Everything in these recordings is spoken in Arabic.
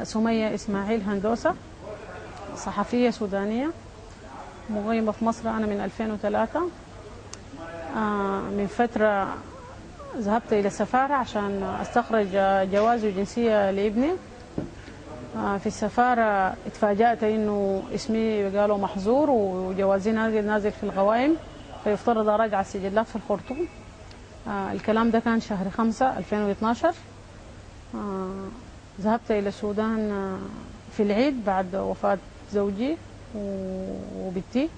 سمية إسماعيل هندوسة، صحفية سودانية مقيمة في مصر أنا من 2003. من فترة ذهبت إلى السفارة عشان أستخرج جواز وجنسية لابني. في السفارة اتفاجأت إنه اسمي قالوا محظور وجوازي نازل في القوائم، فيفترض أراجع السجلات في الخرطوم. الكلام ده كان شهر 5 2012. ذهبت إلى السودان في العيد بعد وفاة زوجي وبنتي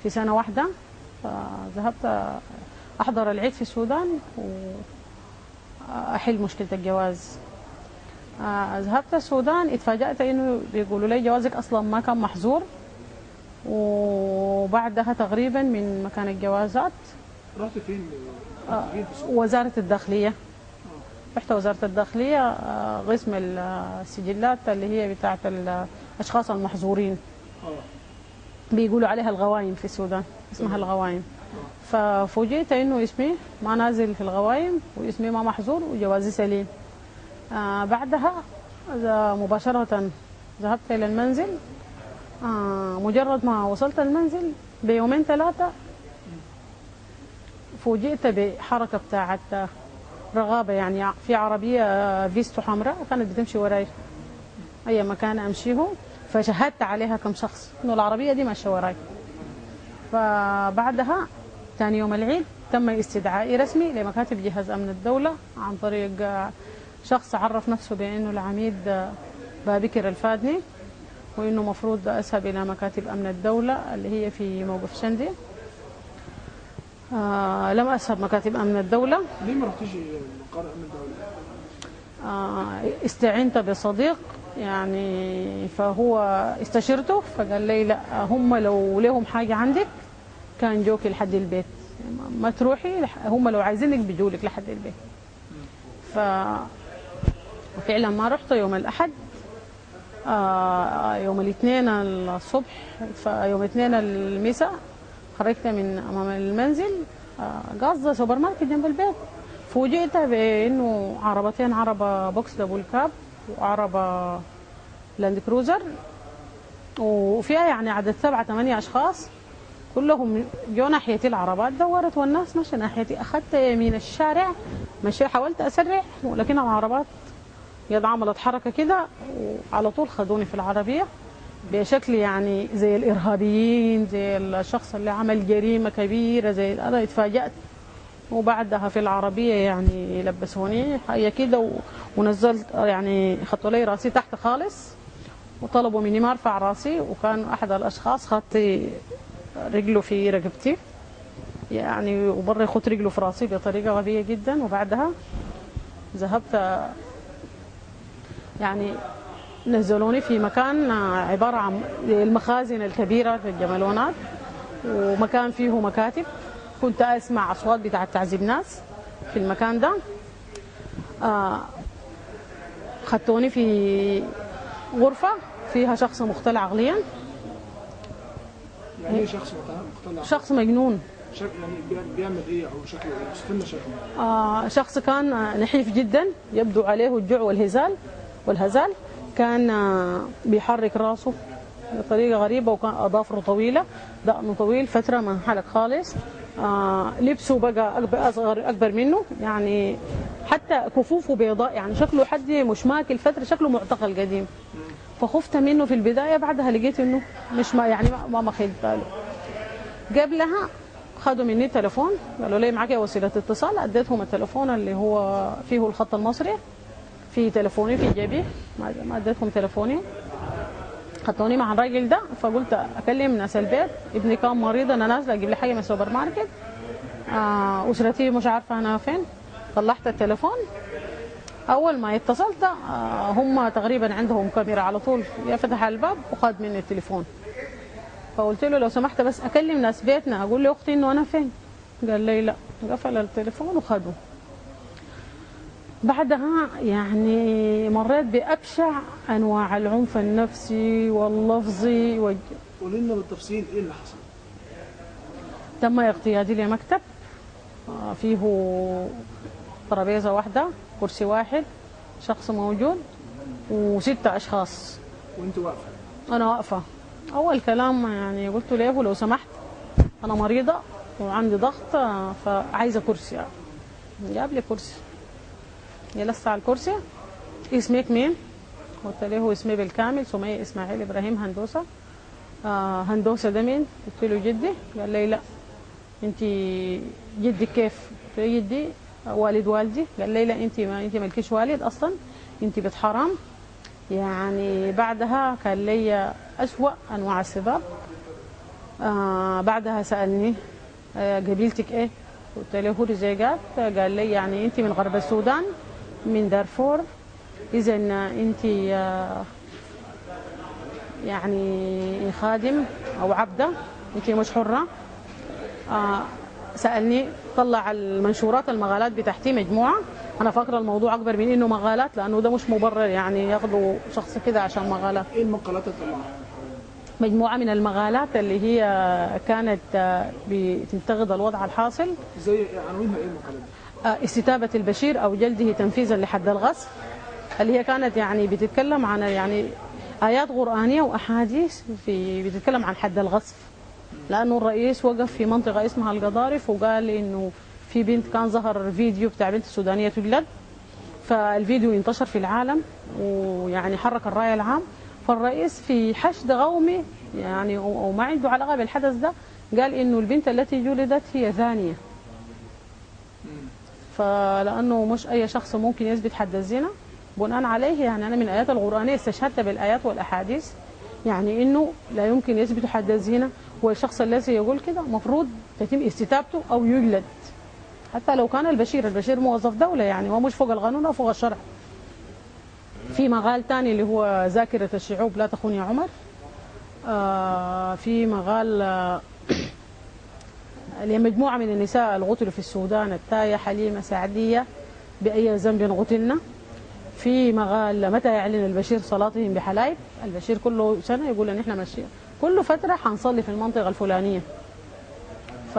في سنة واحدة، فذهبت أحضر العيد في السودان وأحل مشكلة الجواز. ذهبت السودان اتفاجأت إنه بيقولوا لي جوازك أصلا ما كان محظور، وبعدها تقريبا من مكان الجوازات رحت فين؟ وزارة الداخلية. رحت وزارة الداخلية قسم السجلات اللي هي بتاعة الأشخاص المحظورين، بيقولوا عليها الغوايم في السودان، اسمها الغوايم. ففوجئت إنه اسمي ما نازل في الغوايم واسمي ما محظور وجوازي سليم. بعدها مباشرة ذهبت إلى المنزل. مجرد ما وصلت المنزل بيومين 3 فوجئت بحركة بتاعت رغابة، يعني في عربية فيستو حمراء كانت بتمشي وراي أي مكان أمشيه، فشهدت عليها كم شخص إنه العربية دي ماشية وراي. فبعدها ثاني يوم العيد تم استدعائي رسمي لمكاتب جهاز أمن الدولة عن طريق شخص عرف نفسه بأنه العميد بابكر الفادني، وإنه مفروض أذهب إلى مكاتب أمن الدولة اللي هي في موقف شندي. لم أذهب مكاتب أمن الدولة. ليه ما رحتيش مقر أمن الدولة؟ استعنت بصديق يعني، فهو استشرته فقال لي لا، هم لو لهم حاجة عندك كان جوك لحد البيت، ما تروحي، هم لو عايزينك بيجولك لحد البيت. ففعلا ما رحت يوم الأحد. يوم الاثنين الصبح، يوم الاثنين المساء خرجت من أمام المنزل قصد سوبر ماركت جنب البيت، فوجئت بأنه عربتين، عربة بوكس دبل كاب وعربة لاند كروزر، وفيها يعني عدد 7 8 أشخاص كلهم جو ناحيتي. العربات دورت والناس ماشية ناحيتي، أخذت يمين الشارع مشي، حاولت أسرع ولكن العربات يد عملت حركة كده وعلى طول خدوني في العربية بشكل يعني زي الإرهابيين، زي الشخص اللي عمل جريمة كبيرة زي أنا. اتفاجأت وبعدها في العربية يعني لبسوني حاجة كده ونزلت، يعني خطوا لي راسي تحت خالص وطلبوا مني ما أرفع راسي، وكان أحد الأشخاص خطي رجله في رقبتي يعني وبره يخط رجله في راسي بطريقة غبية جدا. وبعدها ذهبت يعني نزلوني في مكان عبارة عن المخازن الكبيرة في الجمالونات، ومكان فيه مكاتب. كنت أسمع أصوات بتاعة تعذيب ناس في المكان ده. خدتوني في غرفة فيها شخص مختل عقليا. يعني ايه شخص مختل؟ شخص مجنون. يعني بيعمل ايه او شكله ايه؟ وصفنا شكله. شخص كان نحيف جدا، يبدو عليه الجوع والهزال. كان بيحرك راسه بطريقة غريبة، وكان أظافره طويلة، دقنه طويل، فترة ما حلق خالص. لبسه بقى أكبر منه، يعني حتى كفوفه بيضاء، يعني شكله حد مش ماكل فترة، شكله معتقل قديم. فخفت منه في البداية، بعدها لقيت إنه مش يعني ما خد باله. قبلها خدوا مني تليفون، قالوا لي معك وسيلة اتصال، اديتهم التليفون اللي هو فيه الخط المصري، في تليفوني في جيبي، ما اديتهم تليفوني. خدوني مع الراجل ده، فقلت اكلم ناس البيت، ابني كان مريض، انا نازله اجيب لي حاجه من السوبر ماركت، اسرتي مش عارفه انا فين. طلعت التليفون، اول ما اتصلت هم تقريبا عندهم كاميرا على طول، فتح الباب وخد مني التليفون. فقلت له لو سمحت بس اكلم ناس بيتنا، اقول لاختي انه انا فين. قال لي لا، قفل التليفون وخده. بعدها يعني مريت بأبشع أنواع العنف النفسي واللفظي قولي لنا بالتفصيل إيه اللي حصل؟ تم اغتيالي لمكتب فيه ترابيزة واحدة، كرسي واحد، شخص موجود، وستة أشخاص. وانت واقفه؟ أنا واقفة. أول كلام يعني قلت له لو سمحت أنا مريضة وعندي ضغط فعايزة كرسي يعني. جاب لي كرسي، جلست على الكرسي. اسمك مين؟ قلت له اسمي بالكامل سمية إسماعيل إبراهيم هندوسة. هندوسة ده مين؟ قلت له جدي. قال لي لا انت جدك كيف؟ قلت له جدي والد والدي. قال لي لا انت مالكيش والد اصلا، انت بنت حرام. يعني بعدها كان لي اسوأ انواع السباب. بعدها سالني قبيلتك ايه؟ قلت له رزيقات. قال لي يعني انت من غرب السودان من دارفور، اذا انت يعني خادم او عبده، انت مش حره. سالني طلع المنشورات المقالات بتاعتي مجموعه، انا فاكره الموضوع اكبر من انه مقالات لانه ده مش مبرر يعني ياخذوا شخص كده عشان مقالات. ايه المقالات اللي طلعها؟ مجموعه من المقالات اللي هي كانت بتنتقد الوضع الحاصل. زي عناوينها ايه المقالات دي؟ استتابه البشير او جلده تنفيذا لحد الغصب، اللي هي كانت يعني بتتكلم عن يعني ايات قرانيه واحاديث بتتكلم عن حد الغصب. لانه الرئيس وقف في منطقه اسمها القضارف وقال انه في بنت كان ظهر فيديو بتاع بنت سودانيه تولد، فالفيديو انتشر في العالم ويعني حرك الراي العام. فالرئيس في حشد قومي يعني وما عنده علاقه بالحدث ده قال انه البنت التي جلدت هي زانيه. فلانه مش اي شخص ممكن يثبت حد الزنا، بناء عليه يعني انا من الايات القرانيه استشهدت بالايات والاحاديث يعني انه لا يمكن يثبت حد الزنا، والشخص الذي يقول كده المفروض تتم استتابته او يجلد، حتى لو كان البشير موظف دوله يعني ومش فوق القانون او فوق الشرع. في مقال ثاني اللي هو ذاكره الشعوب لا تخون يا عمر. في مقال لمجموعه من النساء القتلوا في السودان، التايه حليمه سعديه باي ذنب قتلنا. في مقال متى يعلن البشير صلاتهم بحلايب؟ البشير كل سنه يقول ان احنا ماشيين كل فتره حنصلي في المنطقه الفلانيه. ف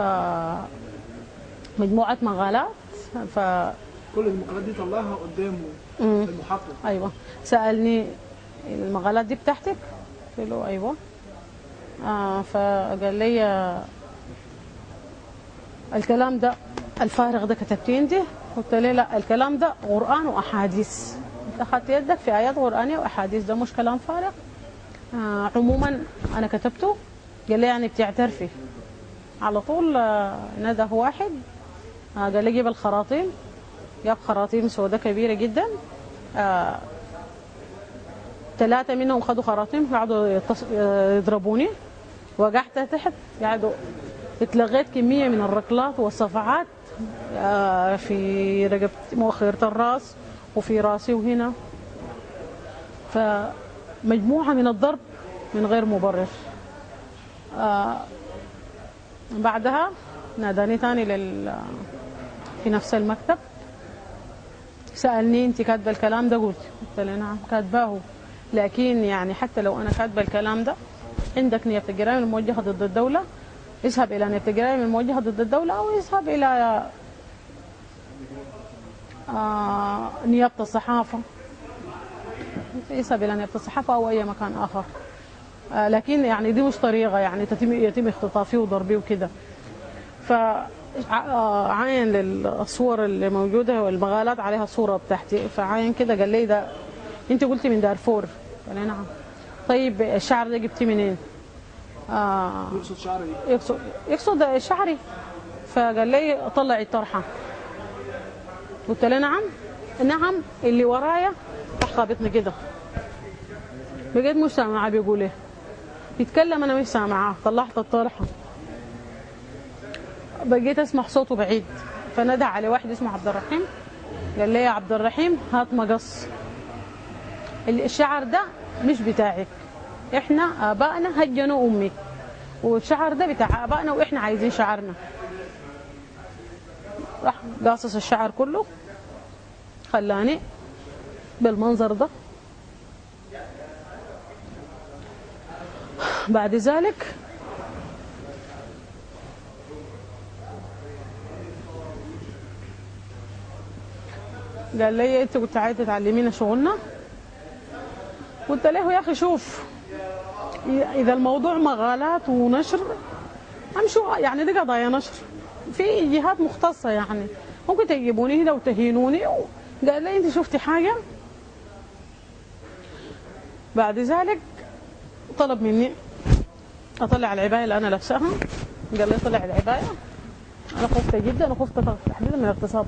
مجموعه مقالات. كل المقالات دي طلعها قدامه المحقق. ايوه. سالني المقالات دي بتاعتك؟ قلت له ايوه. فقال لي الكلام ده الفارغ ده كتبتيه انت؟ قلت له لا الكلام ده قران واحاديث، انت اخذت يدك في ايات قرانيه واحاديث، ده مش كلام فارغ. عموما انا كتبته. قال لي يعني بتعترفي؟ على طول نده واحد قال لي جيب الخراطيم. جاب خراطيم سوداء كبيره جدا. 3 منهم خدوا خراطيم قعدوا يضربوني، وقعت تحت قعدوا اتلغيت كميه من الركلات والصفعات في رقبتي مؤخرة الراس وفي راسي وهنا. فمجموعة من الضرب من غير مبرر. بعدها ناداني تاني في نفس المكتب، سألني انت كاتبه الكلام ده؟ قلت له نعم كاتباه، لكن يعني حتى لو انا كاتبه الكلام ده عندك نيابة الجرائم الموجهة ضد الدولة، اذهب الى نيابة الجرائم الموجهة ضد الدولة او اذهب الى نيابة الصحافة، اذهب الى نيابة الصحافة او اي مكان اخر. لكن يعني دي مش طريقة يعني يتم اختطافي وضربي وكده. فعاين للصور اللي موجودة والمقالات عليها الصورة بتاعتي، فعاين كده قال لي ده انت قلتي من دارفور؟ قال لي نعم. طيب الشعر ده جبتيه منين؟ يقصد شعري؟ يقصد شعري. فقال لي طلعي الطرحة. قلت له نعم. نعم اللي ورايا راح خابطني كده، بقيت مش سامعة بيقول ايه، بيتكلم انا مش سامعاه. طلعت الطرحة بقيت اسمع صوته بعيد، فندى على واحد اسمه عبد الرحيم. قال لي يا عبد الرحيم هات مقص، الشعر ده مش بتاعك، احنا ابائنا هجنوا امك والشعر ده بتاع ابائنا واحنا عايزين شعرنا. راح قاصص الشعر كله، خلاني بالمنظر ده. بعد ذلك قال لي انت كنت عايزه تعلمينا شغلنا قلت له يا اخي شوف، اذا الموضوع مغالات ونشر امشوا، يعني دي قضايا نشر في جهات مختصه، يعني ممكن تجيبوني هنا وتهينوني. قال لي انت شفتي حاجه؟ بعد ذلك طلب مني اطلع العبايه اللي انا لابساها. قال لي طلع العبايه. انا خفت جدا، وخفت تحديدا من الاغتصاب.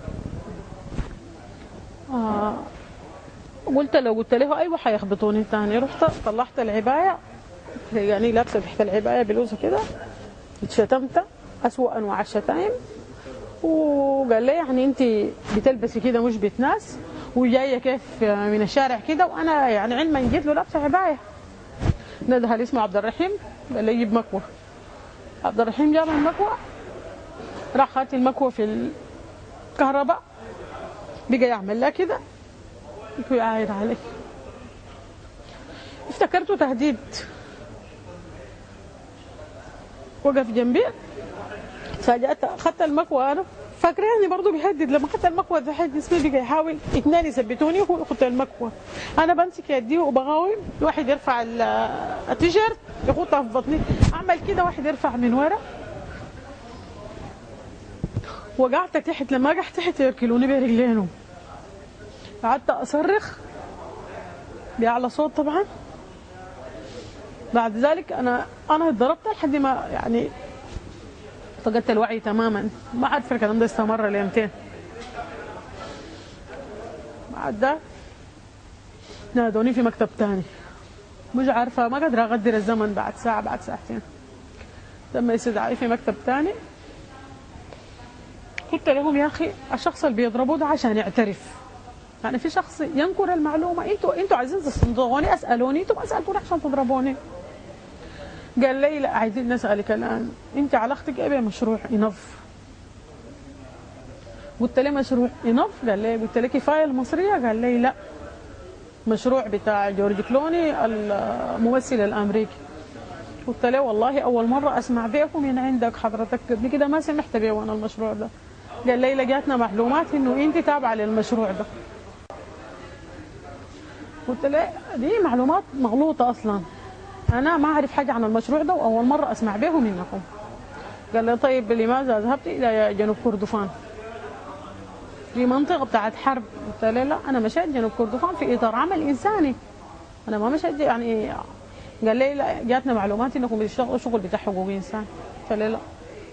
قلت له ايوه حيخبطوني تاني. رحت طلعت العبايه، يعني لابسه تحت العبايه بلوزه كده. اتشتمت اسوأ انواع الشتايم. وقال لي يعني انت بتلبسي كده مش بيت ناس، وجايه كيف من الشارع كده، وانا يعني علما جيت له لابسه عبايه. ندها لي اسمه عبد الرحيم، قال لي جيب مكوه. عبد الرحيم جاب المكوه، راح خاتي المكوه في الكهرباء، بقى يعمل لها كده ويعاير علي. افتكرته تهديد. وقف جنبي، فجأت اخذت المكوى. انا فاكراني برضه بيهدد. لما اخذت المكوى تحت جسمي بقى يحاول اثنين يثبتوني، وهو ياخذ المكوى. انا بمسك يدي وبغاوم، واحد يرفع التيشيرت يخطها في بطني، اعمل كده، واحد يرفع من ورا. وقعت تحت. لما قعدت تحت يركلوني برجلينهم. قعدت اصرخ باعلى صوت طبعا. بعد ذلك انا اتضربت لحد ما يعني فقدت الوعي تماما. ما عارفه الكلام ده استمر لمتين. بعد ده نادوني في مكتب تاني، مش عارفه، ما قادره اقدر الزمن. بعد ساعه، بعد ساعتين تم استدعائي في مكتب تاني. قلت لهم يا اخي الشخص اللي بيضربوه ده عشان يعترف، يعني في شخص ينكر المعلومه. انتوا عايزين تصدقوني، اسالوني، انتوا ما سالتوني عشان تضربوني. قال لي لا، عايزين نسالك الان، انت علاقتك ايه بمشروع انف؟ قلت له مشروع انف؟ قال لي، قلت له كفايه المصريه؟ قال لي لا، مشروع بتاع جورج كلوني الممثل الامريكي. قلت له والله اول مره اسمع بيكم من عندك حضرتك، قبل كده ما سمحت بيه وانا المشروع ده. قال لي لقيتنا معلومات انه انت تابعه للمشروع ده. قلت له دي معلومات مغلوطه اصلا، انا ما اعرف حاجه عن المشروع ده واول مره اسمع به منكم. قال لي طيب لماذا ذهبت الى جنوب كردفان في منطقه بتاعت حرب؟ قلت له لا، انا مشيت جنوب كردفان في اطار عمل انساني، انا ما مشيت يعني. قال لي لا، جاتنا معلومات انكم بتشتغلوا شغل بتاع حقوق انسان. قلت له لا،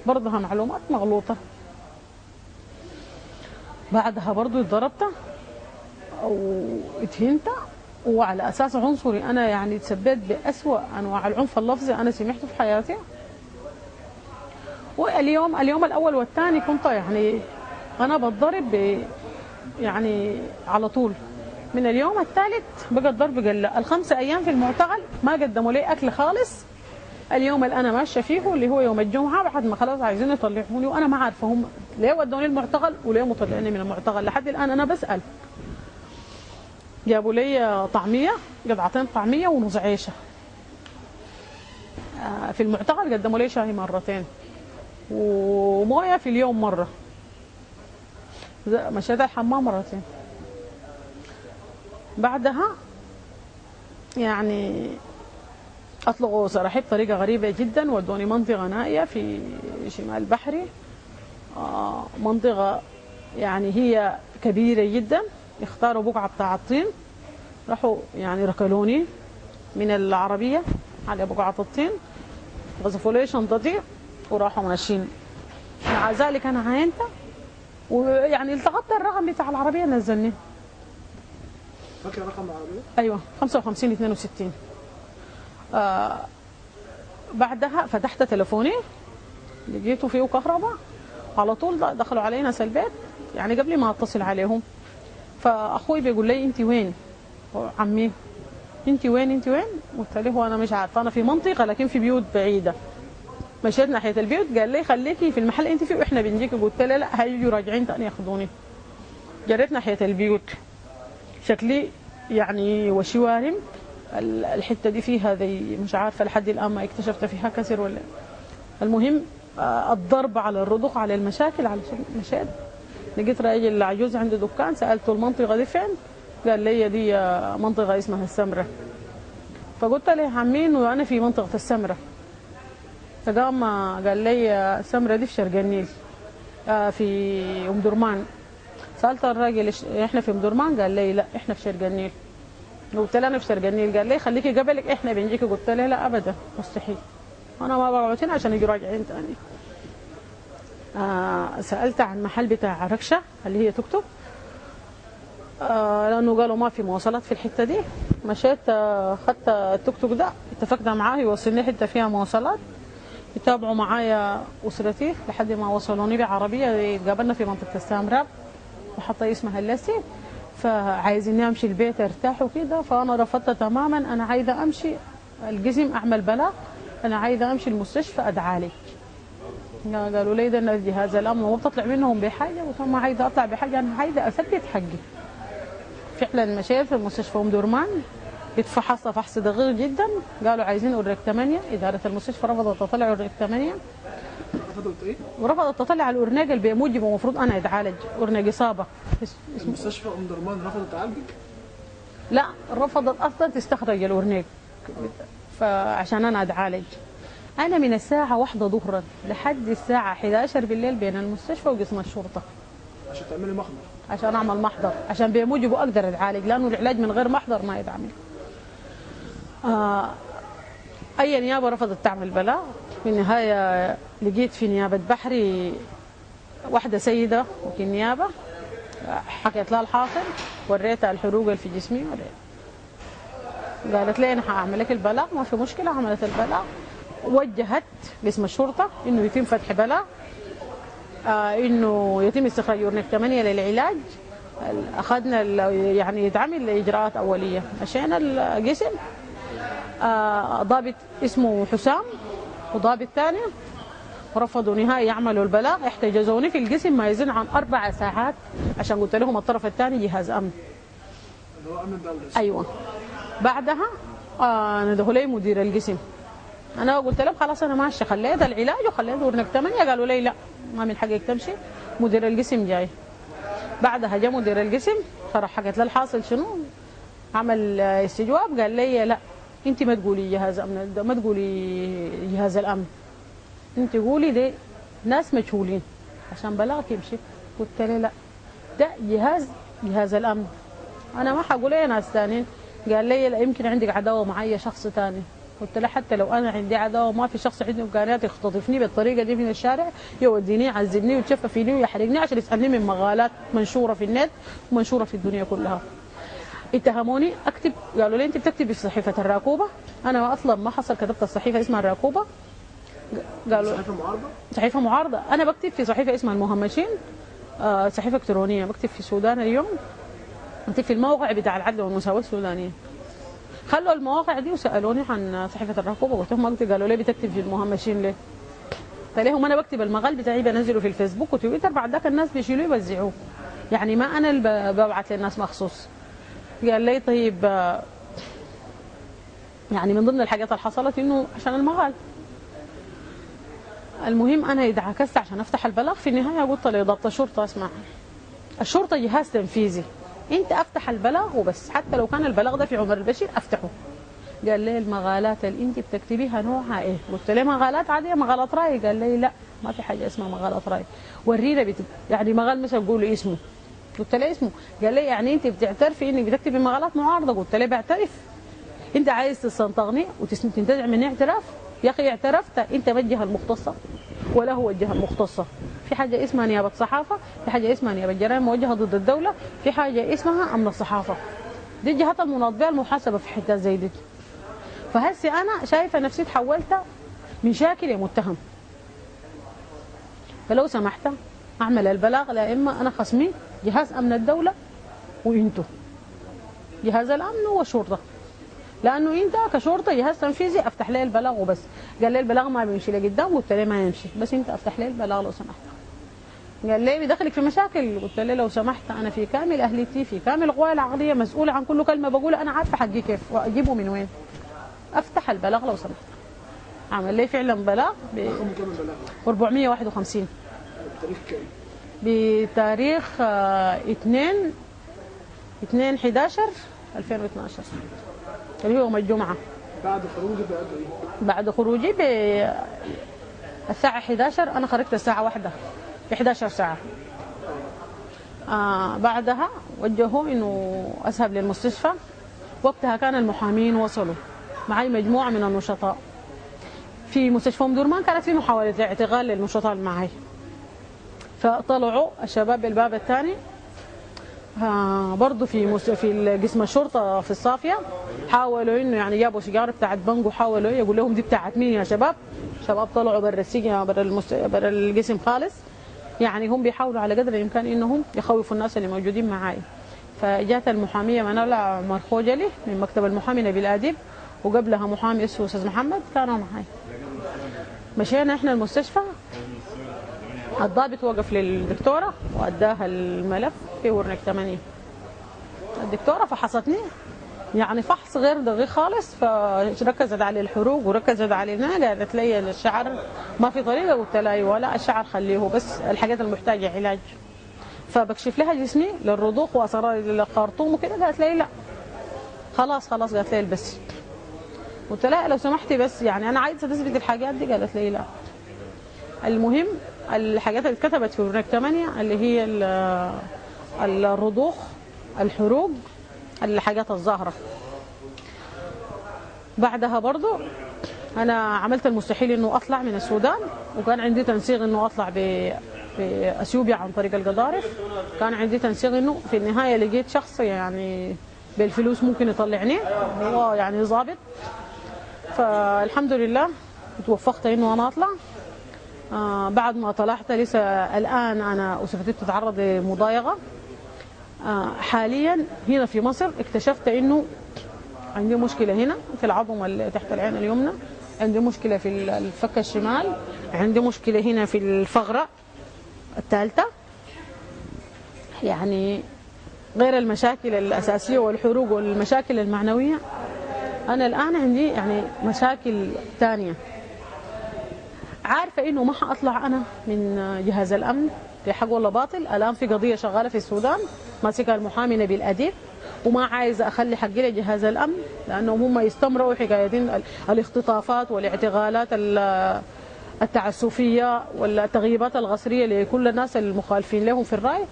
برضها معلومات مغلوطه. بعدها برضه اتضربت او اتهنت، وعلى اساس عنصري انا يعني تسببت باسوأ انواع العنف اللفظي انا سمعته في حياتي. واليوم الاول والثاني كنت يعني انا بتضرب يعني على طول. من اليوم الثالث بقى الضرب قل. ال5 ايام في المعتقل ما قدموا لي اكل خالص. اليوم اللي انا ماشيه فيه اللي هو يوم الجمعه، بعد ما خلاص عايزين يطلعوني، وانا ما عارفه هم ليه ودوني المعتقل وليه مطلعيني من المعتقل. لحد الان انا بسال. جابوا لي طعميه، قطعتين طعميه ونص عيشه. في المعتقل قدموا لي شاي مرتين ومويه في اليوم مره. مشيت الحمام مرتين. بعدها يعني اطلقوا سراحي بطريقه غريبه جدا، ودوني منطقه نائيه في شمال بحري. منطقه يعني هي كبيره جدا. اختاروا بقعه بتاع الطين، راحوا يعني ركلوني من العربيه على بقعه الطين، غزفوا لي شنطتي وراحوا ماشيين. مع ذلك انا عاينت، ويعني التقطت الرقم بتاع العربيه نزلني. فاكر رقم العربيه؟ ايوه 55 62. بعدها فتحت تليفوني لقيته فيه كهرباء على طول. دخلوا علي ناس البيت يعني قبل ما اتصل عليهم. فاخوي بيقول لي انت وين؟ عمي انت وين؟ انت وين؟ قلت له انا مش عارفه، انا في منطقه لكن في بيوت بعيده. مشيت ناحيه البيوت، قال لي خليكي في المحل انت فيه واحنا بنجيك. قلت له لا، هيجوا راجعين تاني ياخذوني. جريت ناحيه البيوت، شكلي يعني وشي وارم. الحته دي فيها زي مش عارفه لحد الان ما اكتشفت فيها كسر ولا. المهم الضرب على الرضق على المشاكل. على مشيت لقيت راجل عجوز عنده دكان، سالته المنطقه دي فين؟ قال لي دي منطقه اسمها السمره. فقلت له عمين وانا في منطقه السمره. فقام قال لي السمره دي في شرق النيل، في ام درمان. سالت الراجل احنا في ام درمان؟ قال لي لا احنا في شرق النيل. قلت له انا في شرق النيل. قال لي خليكي قبلك احنا بنجيكي. قلت له لا ابدا مستحيل، انا ما بقعد هنا عشان يجوا راجعين ثاني. سالت عن محل بتاع ركشه اللي هي توك توك، لانه قالوا ما في مواصلات في الحته دي. مشيت خدت التوك توك ده، اتفقنا معاه يوصلني حته فيها مواصلات، يتابعوا معايا اسرتي لحد ما وصلوني بعربيه. تقابلنا في منطقه السامراب، محطه اسمها اللسي. فعايزيني امشي البيت ارتاح وكده، فانا رفضت تماما. انا عايزه امشي القسم اعمل بلاغ، انا عايزه امشي المستشفى اتعالج. قالوا لي ده جهاز الامن وما بتطلع منهم بحاجه. قلت ما عايزه اطلع بحاجه، انا عايزه اثبت حقي. فعلا مشيت في المستشفى ام درمان، اتفحصت فحص دقيق جدا. قالوا عايزين اوريك 8. اداره المستشفى رفضت تطلع اوريك 8. رفضت ايه؟ ورفضت تطلع على الاورنيق اللي بموجبه المفروض انا اتعالج، اورنيق اصابه. المستشفى ام درمان رفضت تعالجك؟ لا، رفضت اصلا تستخرج الاورنيق فعشان انا اتعالج. انا من الساعه 1 ظهرا لحد الساعه 11 بالليل بين المستشفى وقسم الشرطه عشان تعملي محضر؟ عشان اعمل محضر، عشان بموجبه اقدر اتعالج، لانه العلاج من غير محضر ما يتعمل. اي نيابه رفضت تعمل بلاغ. في النهايه لقيت في نيابه بحري واحده سيده وكيل نيابه، حكيت لها الحاصل، وريتها الحروق اللي في جسمي، قالت لي انا هعمل لك البلاغ ما في مشكله. عملت البلاغ، وجهت لاسم الشرطه انه يتم فتح بلاغ، انه يتم استخراج اورنيك 8 للعلاج. اخذنا يعني يتعمل اجراءات اوليه. مشينا القسم، ضابط اسمه حسام وضابط ثاني رفضوا نهائي يعملوا البلاغ. احتجزوني في القسم ما يزيد عن 4 ساعات عشان قلت لهم الطرف الثاني جهاز امن. اللي هو امن الدوله؟ ايوه. بعدها ندهوا لي مدير القسم. انا قلت لهم خلاص انا ماشي، خليت العلاج وخليت اورنيك 8. قالوا لي لا ما من حقك تمشي، مدير القسم جاي. بعدها جاء مدير القسم، فرح حكيت له الحاصل شنو، عمل استجواب. قال لي لا انت ما تقولي جهاز امن، ما تقولي جهاز الامن، انت قولي دي ناس مجهولين عشان بلاغك يمشي. قلت له لا ده جهاز الامن، انا ما حقول ايه ناس ثانيين. قال لي لا يمكن عندك عداوه معي شخص ثاني. قلت له حتى لو انا عندي عداوه ما في شخص عنده امكانيات يختطفني بالطريقه دي من الشارع، يوديني يعذبني ويتشفى فيني ويحرقني عشان يسالني من مقالات منشوره في النت ومنشوره في الدنيا كلها. اتهموني اكتب، قالوا لي انت بتكتبي في صحيفه الراكوبه. انا اصلا ما حصل كتبت الصحيفه اسمها الراكوبه. قالوا صحيفه معارضه؟ صحيفه معارضه. انا بكتب في صحيفه اسمها المهمشين، صحيفه الكترونيه. بكتب في السودان اليوم، بكتب في الموقع بتاع العدل والمساواه السودانيه. خلوا المواقع دي وسالوني عن صحيفه الراكوبه، قلت لهم اكتب. قالوا لي بتكتب في المهمشين ليه؟ قلت لهم انا بكتب المقال بتاعي بنزله في الفيسبوك وتويتر، بعد ذاك الناس بيشيلوه يوزعوه، يعني ما انا اللي ببعث للناس مخصوص. قال لي طيب يعني من ضمن الحاجات اللي حصلت انه عشان المقال. المهم انا اتعكست عشان افتح البلاغ. في النهايه قلت لضابط الشرطه اسمع، الشرطه جهاز تنفيذي، انت افتح البلاغ وبس، حتى لو كان البلاغ ده في عمر البشير افتحه. قال لي المقالات اللي انت بتكتبيها نوعها ايه؟ قلت له مقالات عاديه، مقالات راي. قال لي لا ما في حاجه اسمها مقالات راي، ورينا يعني مقال مثلا قولوا اسمه. قلت له اسمه. قال لي يعني انت بتعترفي انك بتكتبي مقالات معارضه؟ قلت له بعترف. انت عايز تستنطقني وتنتزع مني اعتراف؟ يا اخي اعترفت، انت ما الجهه المختصه ولا هو الجهه المختصه. في حاجه اسمها نيابه صحافه، في حاجه اسمها نيابه جرائم موجهه ضد الدوله، في حاجه اسمها امن الصحافه. دي الجهات المناط بها المحاسبه في حته زي دي. فهسي انا شايفه نفسي تحولت من شاكل لمتهم. فلو سمحت اعمل البلاغ، لا اما انا خصمي جهاز امن الدوله وانتو جهاز الامن والشرطه، لانه انت كشرطه جهاز تنفيذي افتح لي البلاغ وبس. قال لي البلاغ ما بيمشي لقدام. قلت له ما يمشي، بس انت افتح لي البلاغ لو سمحت. قال لي بدخلك في مشاكل. قلت له لو سمحت انا في كامل اهليتي، في كامل قواي العقليه، مسؤوله عن كل كلمه بقولها، انا عارفه حقي كيف واجيبه من وين. افتح البلاغ لو سمحت. عمل لي فعلا بلاغ ب 451 بتاريخ كام؟ بتاريخ 2/11/2012 اللي هو يوم الجمعه. بعد خروجي بقى ايه؟ بعد خروجي الساعة 11 أنا خرجت الساعة 1 ب 11 ساعة. بعدها وجهوا إنه أذهب للمستشفى. وقتها كان المحامين وصلوا معي مجموعة من النشطاء في مستشفى أم درمان. كانت في محاولة اعتقال للنشطاء اللي معي، فطلعوا الشباب بالباب الثاني. برضه في قسم الشرطة في الصافية حاولوا إنه يعني جابوا سيجارة بتاعت بنجو، حاولوا يقول لهم دي بتاعت مين يا شباب. شباب طلعوا برا السجن برا القسم خالص. يعني هم بيحاولوا على قدر الإمكان إنهم يخوفوا الناس اللي موجودين معاي. فجات المحامية منال عمر خوجلي من مكتب المحامي نبيل أديب، وقبلها محامي اسمه أستاذ محمد كانوا معاي. مشينا إحنا المستشفى. الضابط وقف للدكتورة وأداها الملف في ورنك 8. الدكتورة فحصتني يعني فحص غير دقيق خالص، فركزت على الحروق وركزت على هنا. قالت لي الشعر ما في طريقة. قلت لها أيوة، لا الشعر خليه بس الحاجات المحتاجة علاج. فبكشف لها جسمي للرضوخ وأسرار الخرطوم وكده. قالت لي لا خلاص. قالت لي البسي. قلت لها لو سمحتي بس يعني أنا عايزة تثبت الحاجات دي. قالت لي لا. المهم الحاجات اللي اتكتبت في ورنك 8 اللي هي الرضوخ، الحروق، الحاجات الظاهرة. بعدها برضو أنا عملت المستحيل إنه أطلع من السودان، وكان عندي تنسيق إنه أطلع بأثيوبيا عن طريق القضارف. كان عندي تنسيق إنه في النهاية لقيت شخص يعني بالفلوس ممكن يطلعني، هو يعني ضابط. فالحمد لله توفقت إنه أنا أطلع. بعد ما طلعت لسه الآن أنا أسرتي تتعرض لمضايقة. حاليا هنا في مصر اكتشفت إنه عندي مشكلة هنا في العظم اللي تحت العين اليمنى، عندي مشكلة في الفك الشمال، عندي مشكلة هنا في الفقرة الثالثة. يعني غير المشاكل الأساسية والحروق والمشاكل المعنوية، أنا الآن عندي يعني مشاكل ثانية. عارفة إنه ما حأطلع أنا من جهاز الأمن في حق ولا باطل. الآن في قضية شغالة في السودان ماسكها المحامي نبيل أديب، وما عايزة أخلي حقي لجهاز الأمن لأنهم هم يستمروا حكاية الاختطافات والاعتقالات التعسفية والتغييبات الغصرية لكل الناس المخالفين لهم في الرأي.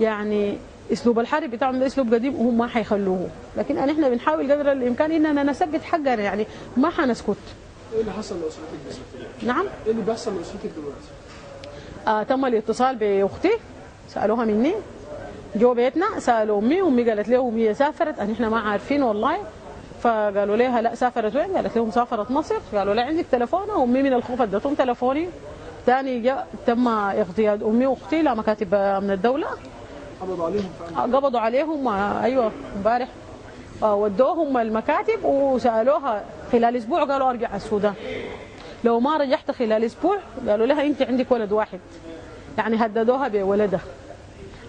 يعني اسلوب الحرب بتاعهم ده اسلوب قديم وهم ما حيخلوه، لكن احنا بنحاول قدر الامكان اننا نثبت حقنا، يعني ما حنسكت. ايه اللي حصل لاسرتك دلوقتي؟ نعم، ايه اللي بيحصل لاسرتك دلوقتي؟ تم الاتصال باختي، سالوها مني، جو بيتنا سالوا امي قالت لهم هي سافرت، احنا ما عارفين والله. فقالوا لها لا سافرت وين؟ قالت لهم سافرت مصر. قالوا لها عندك تلفونها؟ امي من الخوف ادتهم تلفوني. ثاني جاء تم اغتيال امي واختي لمكاتب من الدوله. قبضوا عليهم فعلا؟ قبضوا عليهم ايوه امبارح. ودوهم المكاتب وسالوها خلال اسبوع، قالوا ارجع السودان. لو ما رجعت خلال اسبوع قالوا لها انت عندك ولد واحد، يعني هددوها بولدها.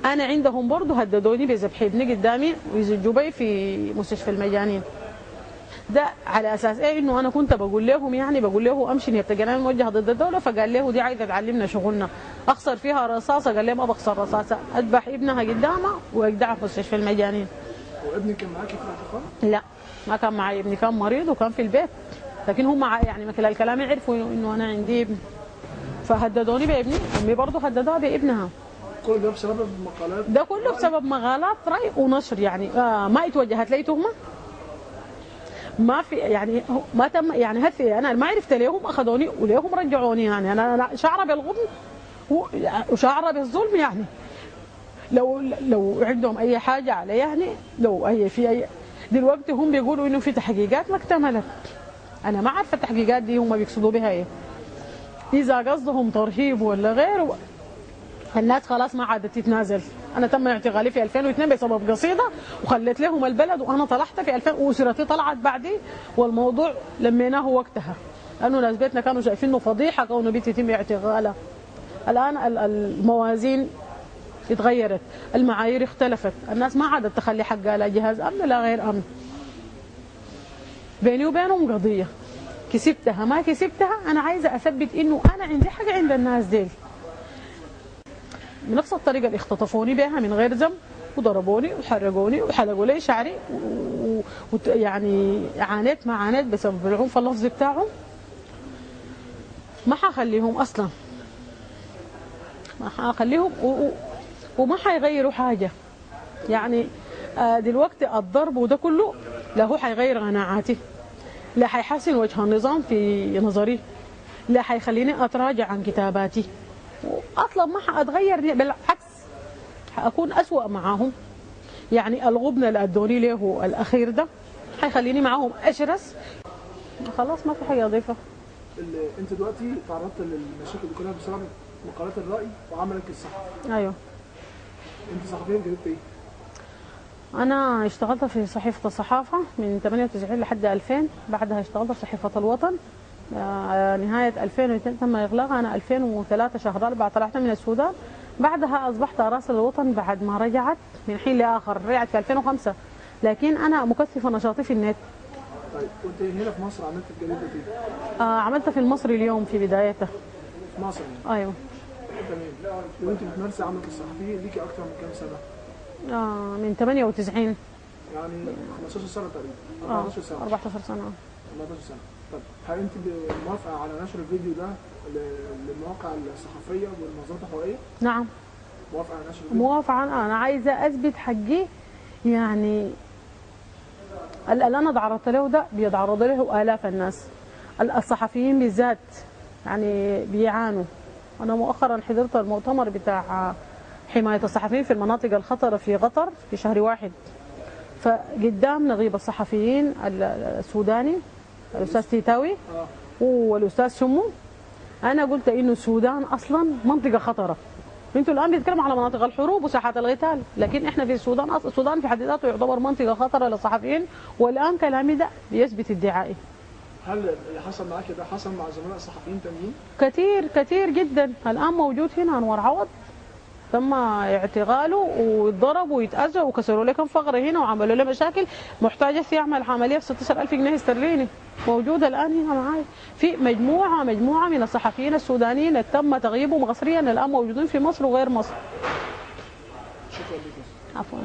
انا عندهم برضه هددوني بذبح ابني قدامي ويزجوا بي في مستشفى المجانين. ده على اساس ايه؟ انه انا كنت بقول له امشي نيابه الجناين موجهه ضد الدوله، فقال له دي عايزه تعلمنا شغلنا، اخسر فيها رصاصه. قال لي ما بخسر رصاصه، اذبح ابنها قدامها واجدعها في مستشفى المجانين. وابنك كان معاكي في الاعتقال؟ لا ما كان معي ابني، كان مريض وكان في البيت، لكن هم يعني من خلال كلامي عرفوا انه انا عندي ابن، فهددوني بابني. امي برضه هددوها بابنها. كل ده بسبب مقالات؟ ده كله بسبب مقالات راي ونشر، يعني ما اتوجهت لي تهمه، ما في يعني ما تم يعني هثي. انا ما عرفت ليهم اخذوني وليهم رجعوني، يعني انا شعره بالغضن وشعره بالظلم. يعني لو عندهم اي حاجه علي، يعني لو اي دلوقتي هم بيقولوا انه في تحقيقات ما اكتملت. انا ما عارفه التحقيقات دي هم بيقصدوا بها ايه، اذا قصدهم ترهيب ولا غيره. الناس خلاص ما عادت تتنازل. انا تم اعتقالي في 2002 بسبب قصيده وخليت لهم البلد، وانا طلعت في 2000 واسرتي طلعت بعدي، والموضوع لميناه وقتها لانه ناس بيتنا كانوا شايفينه فضيحه كونه بنتي يتم اعتقالها. الان الموازين اتغيرت، المعايير اختلفت، الناس ما عادت تخلي حقها لا جهاز امن لا غير امن. بيني وبينهم قضيه، كسبتها ما كسبتها، انا عايزه اثبت انه انا عندي حاجه عند الناس ديل. بنفس الطريقه اللي اختطفوني بها من غير ذنب وضربوني وحرقوني وحلقوا لي شعري يعني عانيت ما عانيت بسبب العنف اللفظي بتاعهم. ما حخليهم اصلا، ما حخليهم وما حيغيروا حاجه. يعني دلوقتي الضرب وده كله لا هو حيغير قناعاتي، لا حيحسن وجه النظام في نظري، لا حيخليني اتراجع عن كتاباتي، اصلا ما حاتغير، بالعكس حاكون اسوأ معاهم. يعني الغبن اللي ادوني له الاخير ده حيخليني معاهم اشرس. خلاص ما في حاجه اضيفها. انت دلوقتي تعرضت للمشاكل دي كلها بسبب مقالات الراي وعملك الصحفي. ايوه. انت صحفيا كتبت ايه؟ انا اشتغلت في صحيفه الصحافه من 98 لحد 2000، بعدها اشتغلت في صحيفه الوطن نهايه 2002 تم اغلاقها. انا 2003 شهر 4 طلعت من السودان، بعدها اصبحت اراسل الوطن بعد ما رجعت من حين لاخر، رجعت في 2005، لكن انا مكثفه نشاطي في النت. طيب وانت هنا في مصر عملت في جريده ايه؟ عملت في المصري اليوم في بدايته. في مصر يعني؟ ايوه. تمام. وانت بتمارسي عملك الصحفي ليكي اكتر من كام سنه؟ من 98. يعني 15 سنه تقريبا. 14 سنه. 14 سنه. 14 سنه. طب هل انت موافقه على نشر الفيديو ده للمواقع الصحفيه والمنظمات الحقوقيه؟ نعم. موافقه على نشر الفيديو؟ موافقه. انا عايزه اثبت حقي. يعني اللي انا تعرضت له ده بيتعرض له الاف الناس، الصحفيين بالذات يعني بيعانوا. انا مؤخرا حضرت المؤتمر بتاع حمايه الصحفيين في المناطق الخطره في قطر في شهر 1، فقدام نقيب الصحفيين السوداني الاستاذ تيتاوي والاستاذ شمو، انا قلت انه السودان اصلا منطقه خطره. انتوا الان بتتكلموا على مناطق الحروب وساحات القتال، لكن احنا في السودان السودان في حد ذاته يعتبر منطقه خطره للصحفيين، والان كلامي ده بيثبت ادعائي. هل اللي حصل معاك ده حصل مع زملاء صحفيين تانيين؟ كثير كثير جدا. الان موجود هنا انور عوض تم اعتقاله واتضرب ويتأذى وكسروا له كم فقره هنا وعملوا له مشاكل، محتاج يعمل عمليه ب 16,000 جنيه استرليني. موجوده الان هنا معاي. في مجموعه من الصحفيين السودانيين اللي تم تغييبهم قسريا الان موجودين في مصر وغير مصر. شكرا لك. عفوا.